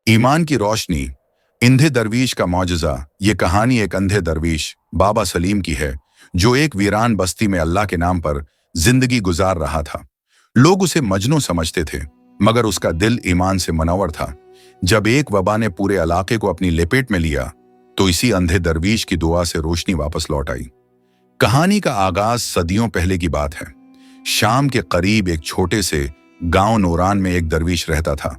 ईमान की रोशनी, अंधे दरवीश का मौजज़ा। ये कहानी एक अंधे दरवीश बाबा सलीम की है, जो एक वीरान बस्ती में अल्लाह के नाम पर जिंदगी गुजार रहा था। लोग उसे मजनू समझते थे, मगर उसका दिल ईमान से मनव्वर था। जब एक वबा ने पूरे इलाके को अपनी लपेट में लिया, तो इसी अंधे दरवीश की दुआ से रोशनी वापस लौट आई। कहानी का आगाज सदियों पहले की बात है। शाम के करीब एक छोटे से गांव नूरान में एक दरवीश रहता था।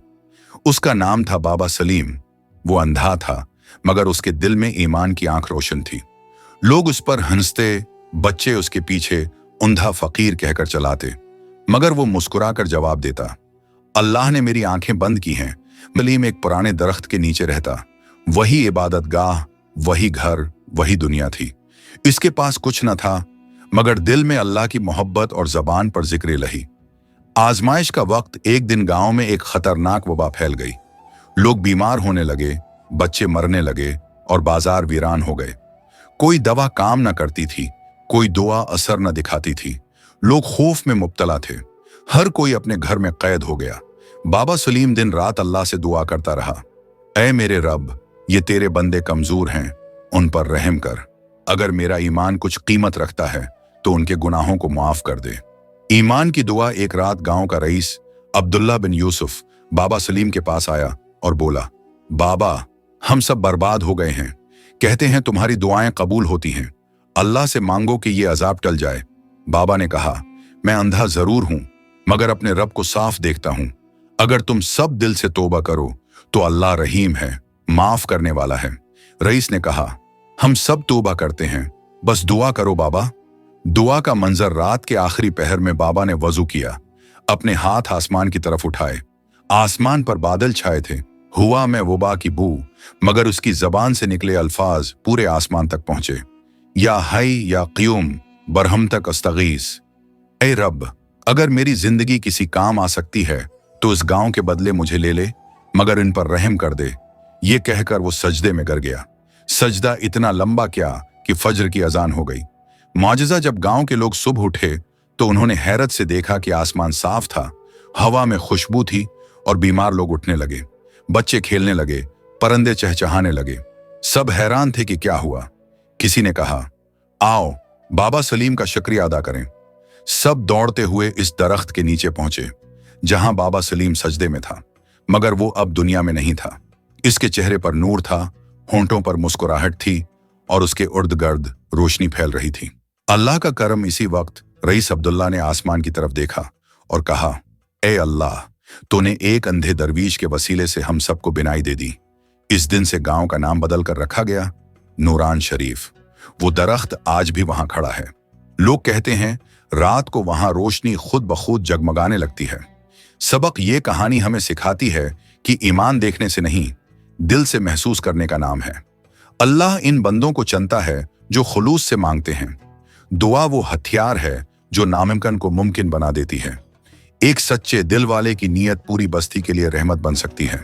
उसका नाम था बाबा सलीम। वो अंधा था, मगर उसके दिल में ईमान की आंख रोशन थी। लोग उस पर हंसते, बच्चे उसके पीछे अंधा फकीर कहकर चलाते, मगर वो मुस्कुराकर जवाब देता, अल्लाह ने मेरी आंखें बंद की हैं। सलीम एक पुराने दरख्त के नीचे रहता। वही इबादतगाह, वही घर, वही दुनिया थी। इसके पास कुछ न था, मगर दिल में अल्लाह की मोहब्बत और जबान पर जिक्र लही। आजमाइश का वक्त। एक दिन गांव में एक खतरनाक वबा फैल गई। लोग बीमार होने लगे, बच्चे मरने लगे और बाजार वीरान हो गए। कोई दवा काम न करती थी, कोई दुआ असर न दिखाती थी। लोग खौफ में मुब्तला थे। हर कोई अपने घर में कैद हो गया। बाबा सलीम दिन रात अल्लाह से दुआ करता रहा, ऐ मेरे रब, ये तेरे बंदे कमजोर हैं, उन पर रहम कर। अगर मेरा ईमान कुछ कीमत रखता है तो उनके गुनाहों को माफ कर दे। ईमान की दुआ। एक रात गांव का रईस अब्दुल्ला बिन यूसुफ बाबा सलीम के पास आया और बोला, बाबा, हम सब बर्बाद हो गए हैं। कहते हैं तुम्हारी दुआएं कबूल होती हैं। अल्लाह से मांगो कि ये अजाब टल जाए। बाबा ने कहा, मैं अंधा जरूर हूं, मगर अपने रब को साफ देखता हूं। अगर तुम सब दिल से तौबा करो तो अल्लाह रहीम है, माफ करने वाला है। रईस ने कहा, हम सब तौबा करते हैं, बस दुआ करो बाबा। दुआ का मंजर। रात के आखिरी पहर में बाबा ने वजू किया, अपने हाथ आसमान की तरफ उठाए। आसमान पर बादल छाए थे। हुआ में वबा की बू, मगर उसकी जबान से निकले अल्फाज पूरे आसमान तक पहुंचे, या हई या क़यूम बरहम तक अस्तगीस। ऐ रब, अगर मेरी जिंदगी किसी काम आ सकती है तो इस गांव के बदले मुझे ले ले, मगर इन पर रहम कर दे। ये कहकर वो सजदे में गिर गया। सजदा इतना लंबा क्या कि फज्र की अजान हो गई। मौजज़ा। जब गांव के लोग सुबह उठे तो उन्होंने हैरत से देखा कि आसमान साफ था, हवा में खुशबू थी और बीमार लोग उठने लगे। बच्चे खेलने लगे, परिंदे चहचहाने लगे। सब हैरान थे कि क्या हुआ। किसी ने कहा, आओ बाबा सलीम का शुक्रिया अदा करें। सब दौड़ते हुए इस दरख्त के नीचे पहुंचे जहां बाबा सलीम सजदे में था, मगर वो अब दुनिया में नहीं था। इसके चेहरे पर नूर था, होंठों पर मुस्कुराहट थी और उसके उर्द गर्द रोशनी फैल रही थी। अल्लाह का करम। इसी वक्त रईस अब्दुल्ला ने आसमान की तरफ देखा और कहा, ए अल्लाह, तूने एक अंधे दरवीश के वसीले से हम सबको बिनाई दे दी। इस दिन से गांव का नाम बदल कर रखा गया नूरान शरीफ। वो दरख्त आज भी वहां खड़ा है। लोग कहते हैं रात को वहां रोशनी खुद ब खुद जगमगाने लगती है। सबक ये कहानी हमें सिखाती है कि ईमान देखने से नहीं, दिल से महसूस करने का नाम है। अल्लाह इन बंदों को चुनता है जो खुलूस से मांगते हैं। दुआ वो हथियार है जो नामुमकिन को मुमकिन बना देती है। एक सच्चे दिल वाले की नीयत पूरी बस्ती के लिए रहमत बन सकती है।